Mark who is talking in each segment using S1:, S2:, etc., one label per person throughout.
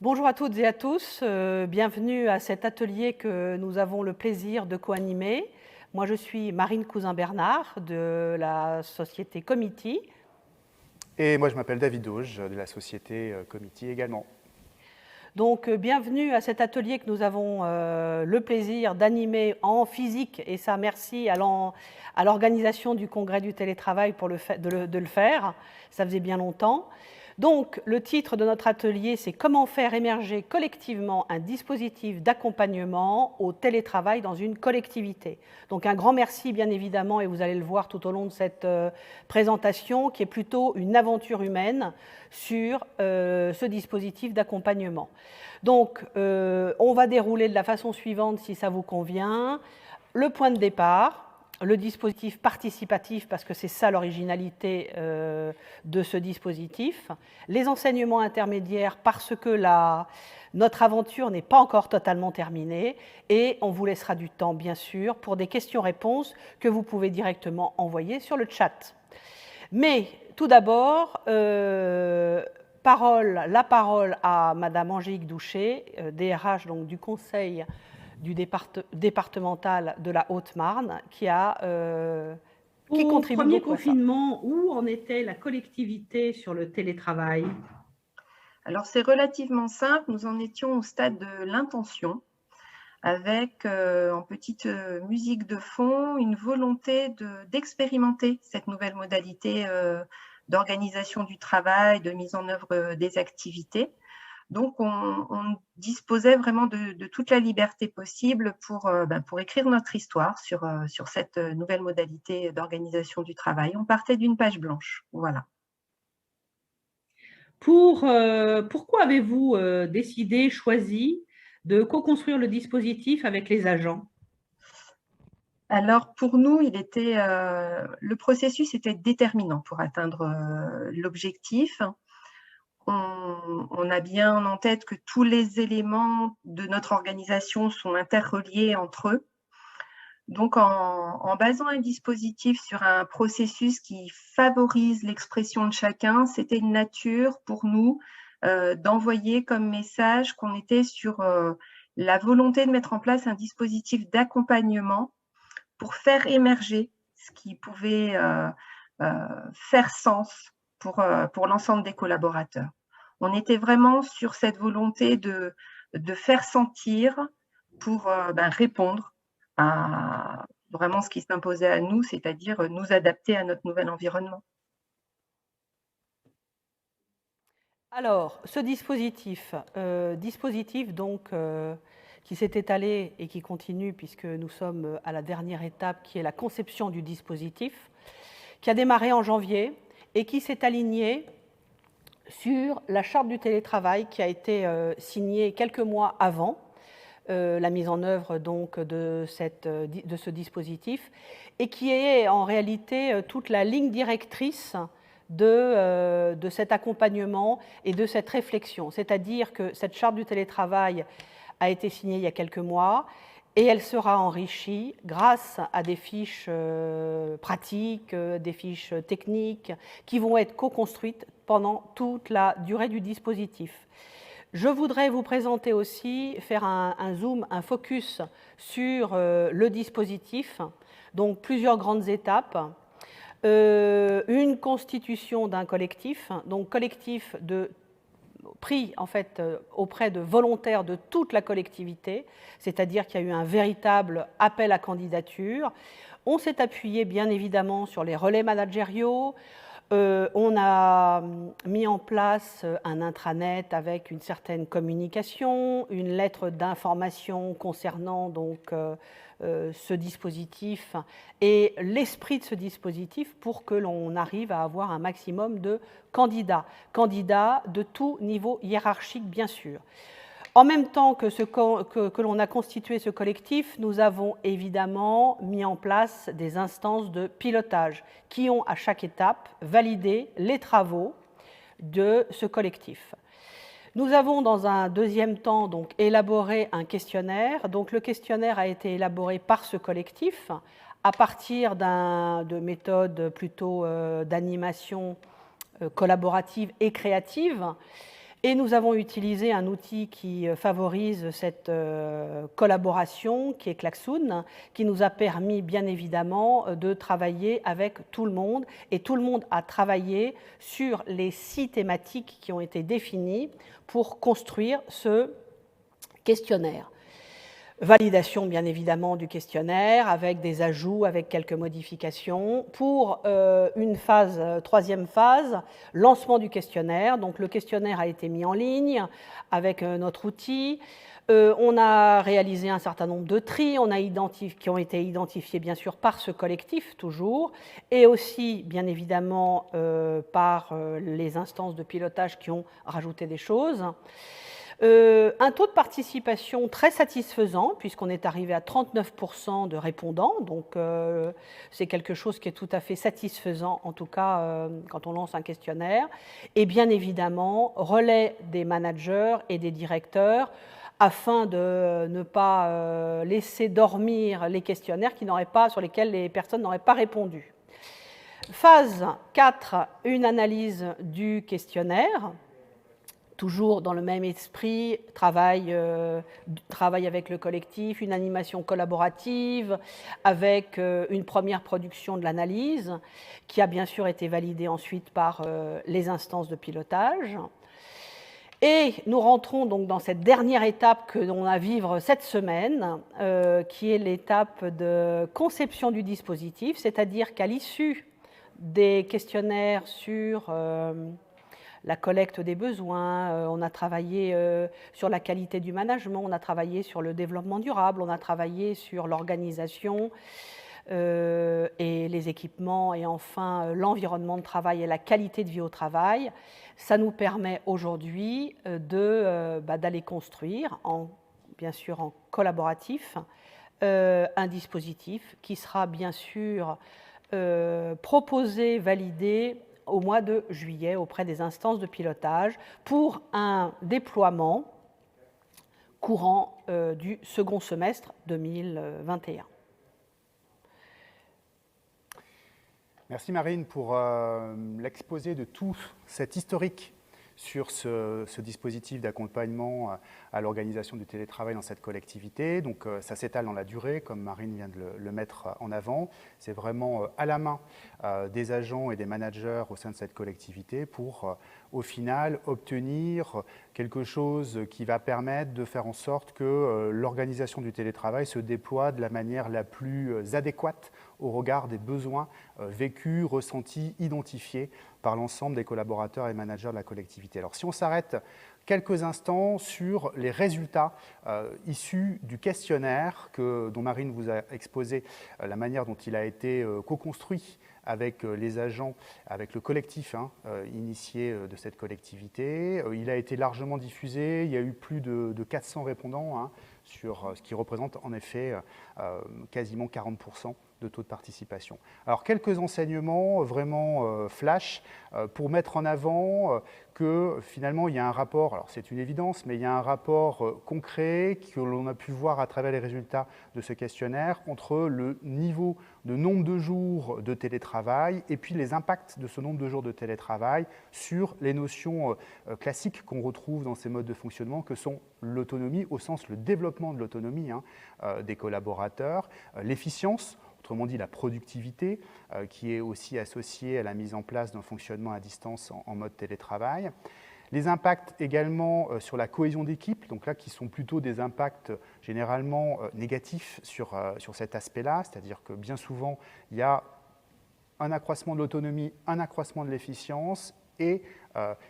S1: Bonjour à toutes et à tous, bienvenue à cet atelier que nous avons le plaisir de co-animer. Moi je suis Marine Cousin-Bernard de la société Comity.
S2: Et moi je m'appelle David Auge de la société Comity également.
S1: Donc bienvenue à cet atelier que nous avons le plaisir d'animer en physique, et ça merci à l'organisation du congrès du télétravail de le faire, ça faisait bien longtemps. Donc le titre de notre atelier, c'est « Comment faire émerger collectivement un dispositif d'accompagnement au télétravail dans une collectivité ». Donc un grand merci bien évidemment, et vous allez le voir tout au long de cette présentation, qui est plutôt une aventure humaine sur ce dispositif d'accompagnement. Donc, on va dérouler de la façon suivante, si ça vous convient. Le point de départ, le dispositif participatif, parce que c'est ça l'originalité de ce dispositif. Les enseignements intermédiaires, parce que notre aventure n'est pas encore totalement terminée. Et on vous laissera du temps, bien sûr, pour des questions-réponses que vous pouvez directement envoyer sur le chat. Mais tout d'abord, la parole à Madame Angélique Douchet, DRH donc, du Conseil du départemental de la Haute-Marne, qui contribue beaucoup à ça. Au premier confinement, où en était la collectivité sur le télétravail?
S3: Alors c'est relativement simple, nous en étions au stade de l'intention, avec en petite musique de fond, une volonté d'expérimenter cette nouvelle modalité d'organisation du travail, de mise en œuvre des activités. Donc on disposait vraiment de toute la liberté possible pour écrire notre histoire sur cette nouvelle modalité d'organisation du travail. On partait d'une page blanche, voilà.
S1: Pourquoi avez-vous choisi de co-construire le dispositif avec les agents?
S3: Alors pour nous, le processus était déterminant pour atteindre l'objectif. On a bien en tête que tous les éléments de notre organisation sont interreliés entre eux. Donc en basant un dispositif sur un processus qui favorise l'expression de chacun, c'était une nature pour nous d'envoyer comme message qu'on était sur la volonté de mettre en place un dispositif d'accompagnement pour faire émerger ce qui pouvait faire sens pour l'ensemble des collaborateurs. On était vraiment sur cette volonté de faire sentir pour répondre à vraiment ce qui s'imposait à nous, c'est-à-dire nous adapter à notre nouvel environnement.
S1: Alors, ce dispositif donc, qui s'est étalé et qui continue, puisque nous sommes à la dernière étape, qui est la conception du dispositif, qui a démarré en janvier et qui s'est aligné sur la charte du télétravail qui a été signée quelques mois avant la mise en œuvre donc, de ce dispositif, et qui est en réalité toute la ligne directrice de cet accompagnement et de cette réflexion. C'est-à-dire que cette charte du télétravail a été signée il y a quelques mois et elle sera enrichie grâce à des fiches pratiques, des fiches techniques qui vont être co-construites pendant toute la durée du dispositif. Je voudrais vous présenter aussi, faire un zoom, un focus sur le dispositif, donc plusieurs grandes étapes. Une constitution d'un collectif, donc collectif pris en fait auprès de volontaires de toute la collectivité, c'est-à-dire qu'il y a eu un véritable appel à candidature. On s'est appuyé bien évidemment sur les relais managériaux. On a mis en place un intranet avec une certaine communication, une lettre d'information concernant donc ce dispositif et l'esprit de ce dispositif pour que l'on arrive à avoir un maximum de candidats de tout niveau hiérarchique bien sûr. En même temps que l'on a constitué ce collectif, nous avons évidemment mis en place des instances de pilotage qui ont à chaque étape validé les travaux de ce collectif. Nous avons dans un deuxième temps donc, élaboré un questionnaire. Donc, le questionnaire a été élaboré par ce collectif à partir de méthodes plutôt d'animation collaborative et créative. Et nous avons utilisé un outil qui favorise cette collaboration, qui est Klaxoon, qui nous a permis bien évidemment de travailler avec tout le monde. Et tout le monde a travaillé sur les 6 thématiques qui ont été définies pour construire ce questionnaire. Validation, bien évidemment, du questionnaire, avec des ajouts, avec quelques modifications. Pour une phase, 3e phase, lancement du questionnaire. Donc, le questionnaire a été mis en ligne avec notre outil. On a réalisé un certain nombre de tris qui ont été identifiés, bien sûr, par ce collectif, toujours, et aussi, bien évidemment, par les instances de pilotage qui ont rajouté des choses. Un taux de participation très satisfaisant, puisqu'on est arrivé à 39% de répondants, donc c'est quelque chose qui est tout à fait satisfaisant, en tout cas quand on lance un questionnaire, et bien évidemment, relais des managers et des directeurs, afin de ne pas laisser dormir les questionnaires sur lesquels les personnes n'auraient pas répondu. Phase 4, une analyse du questionnaire. Toujours dans le même esprit, travail avec le collectif, une animation collaborative, avec une première production de l'analyse, qui a bien sûr été validée ensuite par les instances de pilotage. Et nous rentrons donc dans cette dernière étape que l'on a à vivre cette semaine, qui est l'étape de conception du dispositif, c'est-à-dire qu'à l'issue des questionnaires sur la collecte des besoins, on a travaillé sur la qualité du management, on a travaillé sur le développement durable, on a travaillé sur l'organisation et les équipements et enfin l'environnement de travail et la qualité de vie au travail. Ça nous permet aujourd'hui d'aller construire, bien sûr en collaboratif, un dispositif qui sera bien sûr proposé, validé au mois de juillet auprès des instances de pilotage pour un déploiement courant du second semestre 2021.
S2: Merci Marine pour l'exposé de tout cet historique sur ce dispositif d'accompagnement à l'organisation du télétravail dans cette collectivité. Donc ça s'étale dans la durée, comme Marine vient de le mettre en avant. C'est vraiment à la main des agents et des managers au sein de cette collectivité pour, au final, obtenir quelque chose qui va permettre de faire en sorte que l'organisation du télétravail se déploie de la manière la plus adéquate au regard des besoins vécus, ressentis, identifiés par l'ensemble des collaborateurs et managers de la collectivité. Alors si on s'arrête quelques instants sur les résultats issus du questionnaire dont Marine vous a exposé la manière dont il a été co-construit avec les agents, avec le collectif initié de cette collectivité. Il a été largement diffusé, il y a eu plus de 400 répondants, sur ce qui représente en effet quasiment 40% de taux de participation. Alors quelques enseignements vraiment flash pour mettre en avant que finalement il y a un rapport, alors c'est une évidence, mais il y a un rapport concret que l'on a pu voir à travers les résultats de ce questionnaire entre le niveau de nombre de jours de télétravail et puis les impacts de ce nombre de jours de télétravail sur les notions classiques qu'on retrouve dans ces modes de fonctionnement que sont l'autonomie, au sens le développement de l'autonomie des collaborateurs, l'efficience, autrement dit la productivité, qui est aussi associée à la mise en place d'un fonctionnement à distance en mode télétravail. Les impacts également sur la cohésion d'équipe, donc là qui sont plutôt des impacts généralement négatifs sur cet aspect-là, c'est-à-dire que bien souvent il y a un accroissement de l'autonomie, un accroissement de l'efficience et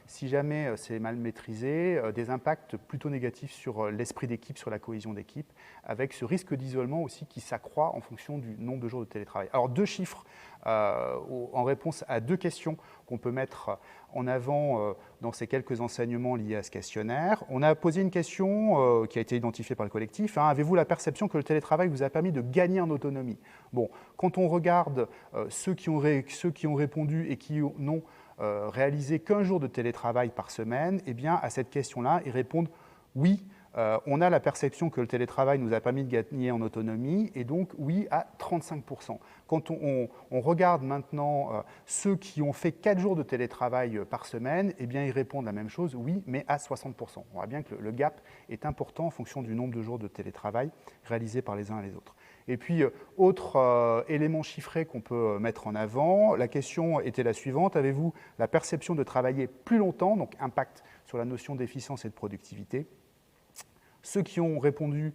S2: si jamais c'est mal maîtrisé, des impacts plutôt négatifs sur l'esprit d'équipe, sur la cohésion d'équipe, avec ce risque d'isolement aussi qui s'accroît en fonction du nombre de jours de télétravail. Alors 2 chiffres en réponse à 2 questions qu'on peut mettre en avant dans ces quelques enseignements liés à ce questionnaire. On a posé une question qui a été identifiée par le collectif. Avez-vous la perception que le télétravail vous a permis de gagner en autonomie? Bon, quand on regarde ceux qui ont répondu et qui n'ont réalisé qu'un jour de télétravail par semaine, eh bien, à cette question-là, ils répondent oui, On a la perception que le télétravail nous a permis de gagner en autonomie, et donc oui à 35%. Quand on regarde maintenant ceux qui ont fait 4 jours de télétravail par semaine, eh bien ils répondent la même chose, oui, mais à 60%. On voit bien que le gap est important en fonction du nombre de jours de télétravail réalisés par les uns et les autres. Et puis, autre élément chiffré qu'on peut mettre en avant, la question était la suivante: avez-vous la perception de travailler plus longtemps, donc impact sur la notion d'efficience et de productivité? Ceux qui ont répondu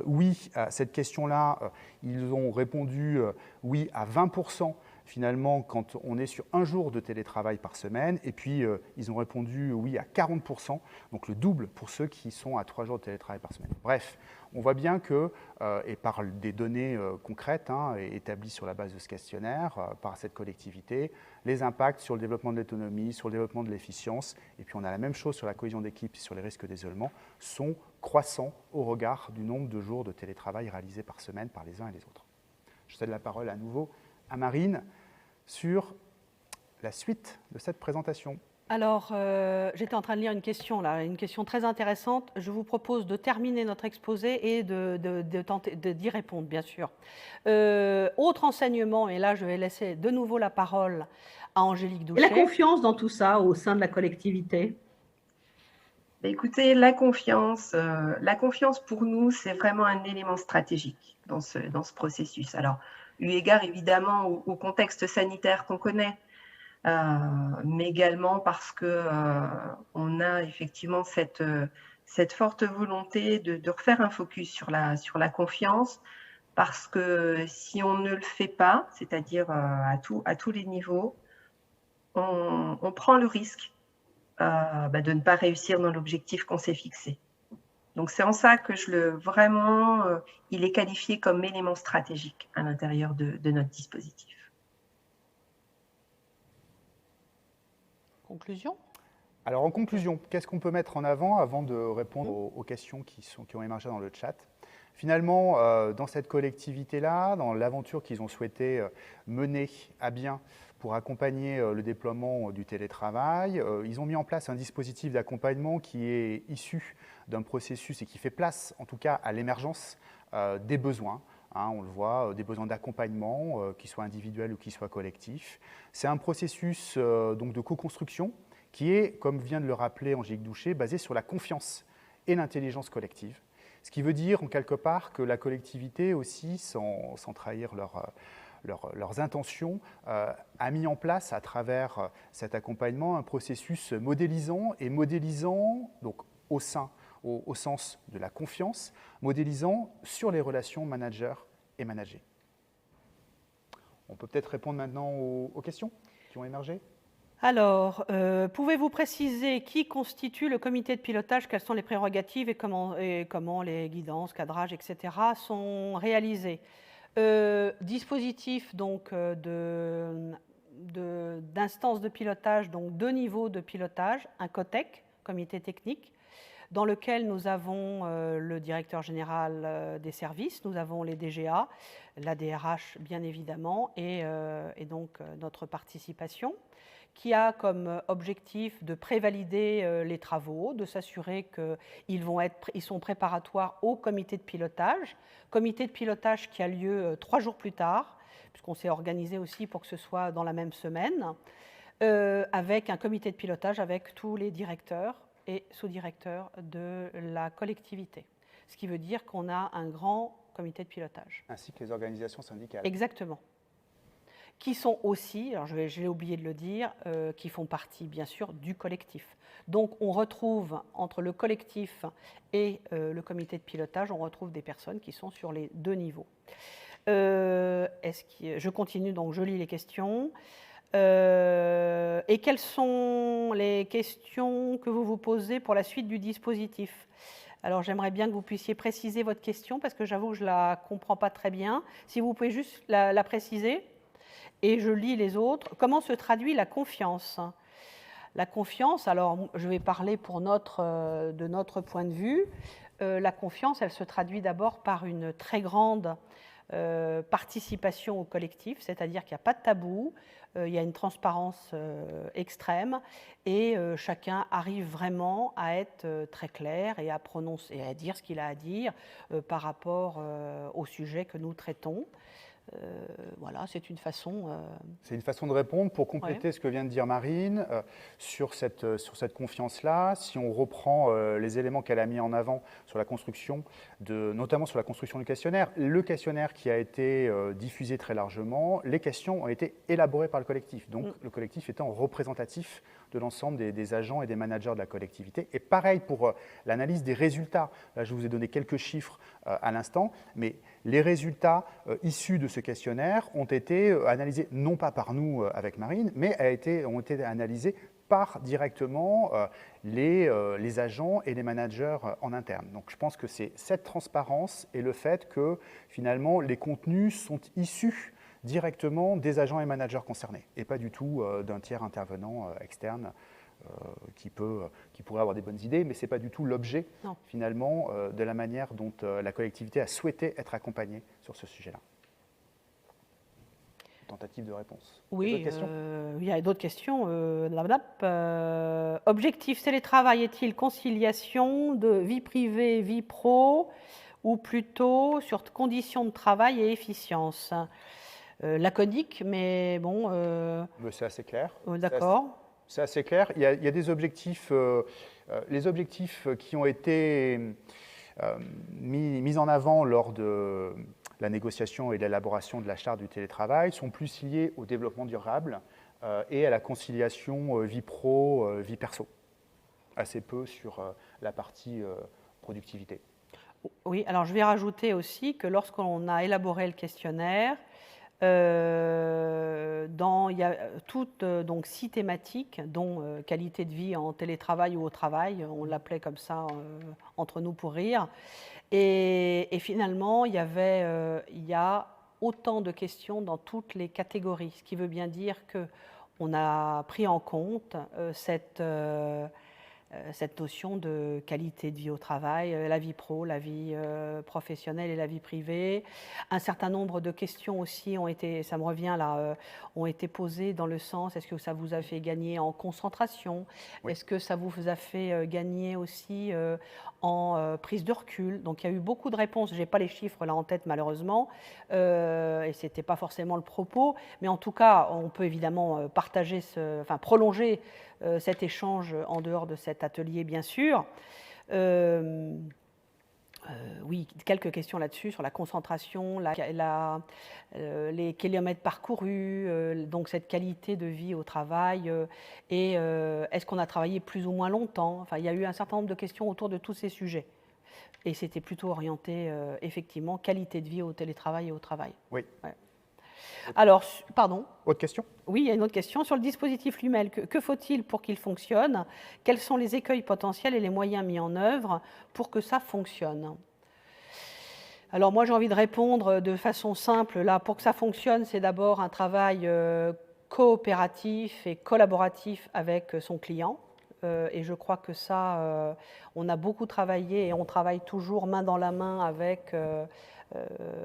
S2: oui à cette question-là, ils ont répondu oui à 20% finalement quand on est sur 1 jour de télétravail par semaine, et puis ils ont répondu oui à 40%, donc le double pour ceux qui sont à 3 jours de télétravail par semaine. Bref, on voit bien que, et par des données concrètes établies sur la base de ce questionnaire par cette collectivité, les impacts sur le développement de l'autonomie, sur le développement de l'efficience, et puis on a la même chose sur la cohésion d'équipe et sur les risques d'isolement, sont croissants au regard du nombre de jours de télétravail réalisés par semaine par les uns et les autres. Je cède la parole à nouveau à Marine sur la suite de cette présentation.
S1: Alors, j'étais en train de lire une question là, une question très intéressante. Je vous propose de terminer notre exposé et de tenter d'y répondre, bien sûr. Autre enseignement, et là je vais laisser de nouveau la parole à Angélique Douchet.
S4: Et la confiance dans tout ça au sein de la collectivité?
S3: Écoutez, la confiance pour nous, c'est vraiment un élément stratégique dans ce processus. Alors, eu égard évidemment au contexte sanitaire qu'on connaît, mais également parce que on a effectivement cette forte volonté de refaire un focus sur la confiance, parce que si on ne le fait pas, c'est-à-dire à tous les niveaux, on prend le risque de ne pas réussir dans l'objectif qu'on s'est fixé. Donc c'est en ça que il est qualifié comme élément stratégique à l'intérieur de notre dispositif.
S1: Conclusion?
S2: Alors en conclusion, qu'est-ce qu'on peut mettre en avant de répondre aux questions qui ont émergé dans le chat? Finalement, dans cette collectivité-là, dans l'aventure qu'ils ont souhaité mener à bien pour accompagner le déploiement du télétravail, ils ont mis en place un dispositif d'accompagnement qui est issu d'un processus et qui fait place, en tout cas, à l'émergence des besoins. On le voit, des besoins d'accompagnement, qu'ils soient individuels ou qu'ils soient collectifs. C'est un processus donc de co-construction qui est, comme vient de le rappeler Angélique Douchet, basé sur la confiance et l'intelligence collective. Ce qui veut dire, en quelque part, que la collectivité aussi, sans trahir leurs intentions, a mis en place, à travers cet accompagnement, un processus modélisant donc au sens de la confiance, modélisant sur les relations manager et managé. On peut peut-être répondre maintenant aux questions qui ont émergé.
S1: Alors, pouvez-vous préciser qui constitue le comité de pilotage, quelles sont les prérogatives et comment les guidances, cadrages, etc. sont réalisés? Dispositif donc d'instance de pilotage, donc 2 niveaux de pilotage, un COTEC, comité technique, dans lequel nous avons le directeur général des services, nous avons les DGA, la DRH bien évidemment, et donc notre participation, qui a comme objectif de prévalider les travaux, de s'assurer qu'ils sont préparatoires au comité de pilotage qui a lieu 3 jours plus tard, puisqu'on s'est organisé aussi pour que ce soit dans la même semaine, avec un comité de pilotage avec tous les directeurs et sous-directeurs de la collectivité. Ce qui veut dire qu'on a un grand comité de pilotage.
S2: Ainsi que les organisations syndicales.
S1: Exactement. Qui sont aussi, alors je l'ai oublié de le dire, qui font partie bien sûr du collectif. Donc on retrouve entre le collectif et le comité de pilotage, on retrouve des personnes qui sont sur les 2 niveaux. Je continue, donc je lis les questions. Et quelles sont les questions que vous vous posez pour la suite du dispositif? Alors j'aimerais bien que vous puissiez préciser votre question, parce que j'avoue que je ne la comprends pas très bien. Si vous pouvez juste la préciser. Et je lis les autres. Comment se traduit la confiance? La confiance, alors je vais parler de notre point de vue. La confiance, elle se traduit d'abord par une très grande participation au collectif, c'est-à-dire qu'il n'y a pas de tabou, il y a une transparence extrême et chacun arrive vraiment à être très clair et à prononcer, et à dire ce qu'il a à dire par rapport au sujet que nous traitons. Voilà, c'est une façon...
S2: C'est une façon de répondre. Pour compléter ce que vient de dire Marine, sur cette confiance-là, si on reprend les éléments qu'elle a mis en avant sur la construction, notamment sur la construction du questionnaire, le questionnaire qui a été diffusé très largement, les questions ont été élaborées par le collectif. Donc le collectif étant représentatif de l'ensemble des agents et des managers de la collectivité. Et pareil pour l'analyse des résultats. Là, je vous ai donné quelques chiffres à l'instant, mais les résultats issus de ce questionnaire ont été analysés non pas par nous avec Marine, mais ont été analysés par directement les agents et les managers en interne. Donc je pense que c'est cette transparence et le fait que finalement les contenus sont issus directement des agents et managers concernés et pas du tout d'un tiers intervenant externe qui pourrait avoir des bonnes idées, mais ce n'est pas du tout l'objet finalement de la manière dont la collectivité a souhaité être accompagnée sur ce sujet-là. Tentative de réponse.
S1: Oui, il y a d'autres questions. Objectif télétravail est-il conciliation de vie privée, vie pro, ou plutôt sur conditions de travail et efficience? Laconique, mais bon...
S2: c'est assez clair.
S1: D'accord.
S2: C'est assez clair. Il y a des objectifs, les objectifs qui ont été mis en avant lors de la négociation et l'élaboration de la charte du télétravail sont plus liés au développement durable et à la conciliation vie pro, vie perso. Assez peu sur la partie productivité.
S1: Oui, alors je vais rajouter aussi que lorsqu'on a élaboré le questionnaire, il y a toutes donc 6 thématiques, dont qualité de vie en télétravail ou au travail, on l'appelait comme ça entre nous pour rire. Et finalement, il y a autant de questions dans toutes les catégories, ce qui veut bien dire qu'on a pris en compte cette notion de qualité de vie au travail, la vie pro, la vie professionnelle et la vie privée. Un certain nombre de questions aussi ont été, ça me revient là, ont été posées dans le sens, est-ce que ça vous a fait gagner en concentration? Oui. Est-ce que ça vous a fait gagner aussi en prise de recul? Donc il y a eu beaucoup de réponses, je n'ai pas les chiffres là en tête malheureusement, et ce n'était pas forcément le propos, mais en tout cas, on peut évidemment prolonger cet échange en dehors de cet atelier, bien sûr. Oui, quelques questions là-dessus, sur la concentration, les kilomètres parcourus, donc cette qualité de vie au travail, et est-ce qu'on a travaillé plus ou moins longtemps? Enfin, il y a eu un certain nombre de questions autour de tous ces sujets. Et c'était plutôt orienté, effectivement, qualité de vie au télétravail et au travail.
S2: Oui.
S1: Ouais. Alors, pardon.
S2: Autre question?
S1: Oui, il y a une autre question. Sur le dispositif lui-même, que faut-il pour qu'il fonctionne? Quels sont les écueils potentiels et les moyens mis en œuvre pour que ça fonctionne? Alors moi, j'ai envie de répondre de façon simple. Là, pour que ça fonctionne, c'est d'abord un travail coopératif et collaboratif avec son client. Et je crois que ça, on a beaucoup travaillé et on travaille toujours main dans la main avec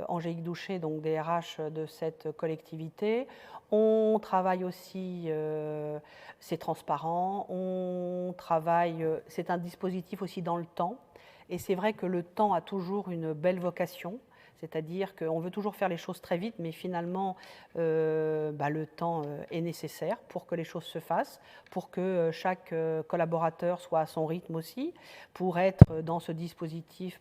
S1: Angélique Douchet, donc DRH de cette collectivité. On travaille aussi, c'est transparent, on travaille, c'est un dispositif aussi dans le temps. Et c'est vrai que le temps a toujours une belle vocation, c'est-à-dire qu'on veut toujours faire les choses très vite, mais finalement, le temps est nécessaire pour que les choses se fassent, pour que chaque collaborateur soit à son rythme aussi, pour être dans ce dispositif,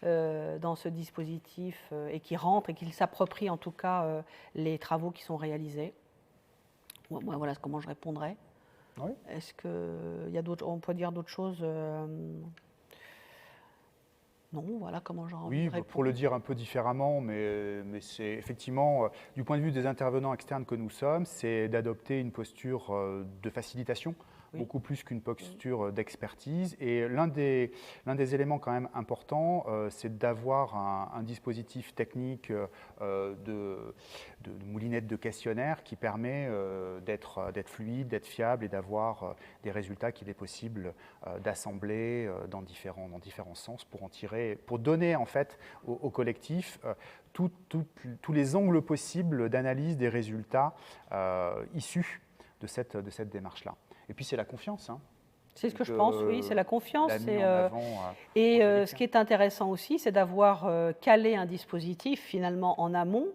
S1: et qui rentre et qu'il s'approprie en tout cas les travaux qui sont réalisés. Voilà comment je répondrais. Oui. Est-ce qu'on peut dire d'autres choses Non, voilà comment j'aurais envie de répondre.
S2: Oui, pour le dire un peu différemment, mais c'est effectivement, du point de vue des intervenants externes que nous sommes, c'est d'adopter une posture de facilitation
S1: Oui.
S2: beaucoup plus qu'une posture d'expertise. Et l'un des éléments quand même importants, c'est d'avoir un dispositif technique de moulinette de questionnaire qui permet d'être fluide, d'être fiable et d'avoir des résultats qu'il est possible d'assembler dans différents sens pour donner en fait au collectif tous les angles possibles d'analyse des résultats issus de cette démarche-là. Et puis c'est la confiance. Hein.
S1: C'est ce que je pense, oui, c'est la confiance.
S2: Et
S1: ce qui est intéressant aussi, c'est d'avoir calé un dispositif finalement en amont,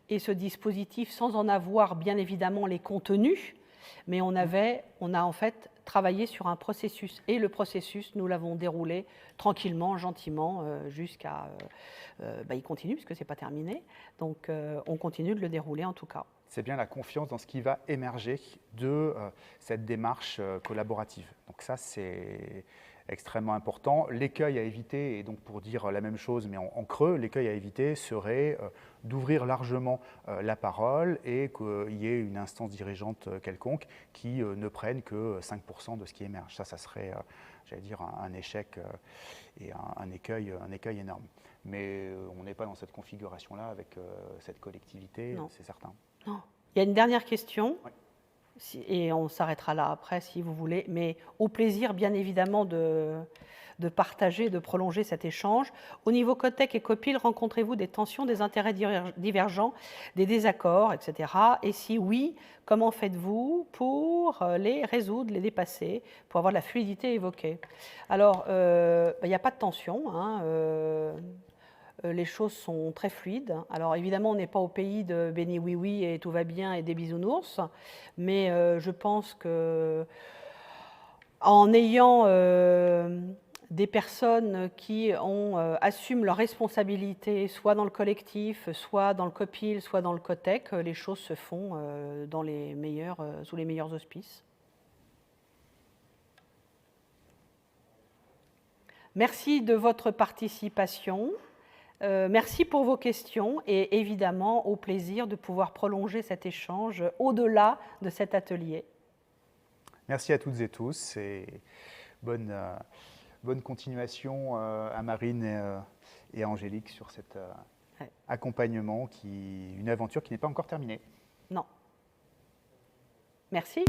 S1: et ce dispositif sans en avoir bien évidemment les contenus, mais on a en fait travaillé sur un processus, et le processus, nous l'avons déroulé tranquillement, gentiment, jusqu'à... il continue, puisque ce n'est pas terminé, donc on continue de le dérouler en tout cas.
S2: C'est bien la confiance dans ce qui va émerger de cette démarche collaborative. Donc ça, c'est extrêmement important. L'écueil à éviter, et donc pour dire la même chose mais en creux, l'écueil à éviter serait d'ouvrir largement la parole et qu'il y ait une instance dirigeante quelconque qui ne prenne que 5% de ce qui émerge. Ça serait, j'allais dire, un échec et un écueil énorme. Mais on n'est pas dans cette configuration-là avec cette collectivité, c'est certain.
S1: Non. Il y a une dernière question,
S2: oui.
S1: Et on s'arrêtera là après si vous voulez, mais au plaisir bien évidemment de partager, de prolonger cet échange. Au niveau Codtech et Copil, rencontrez-vous des tensions, des intérêts divergents, des désaccords, etc. Et si oui, comment faites-vous pour les résoudre, les dépasser, pour avoir la fluidité évoquée? Alors, il n'y a pas de tension, hein, les choses sont très fluides. Alors évidemment, on n'est pas au pays de béni oui oui et tout va bien et des bisounours, mais je pense que en ayant des personnes qui assument leurs responsabilités, soit dans le collectif, soit dans le Copil, soit dans le Codtech, les choses se font sous les meilleurs auspices. Merci de votre participation. Merci pour vos questions et évidemment au plaisir de pouvoir prolonger cet échange au-delà de cet atelier.
S2: Merci à toutes et tous et bonne continuation à Marine et à Angélique sur cet accompagnement, une aventure qui n'est pas encore terminée.
S1: Non. Merci.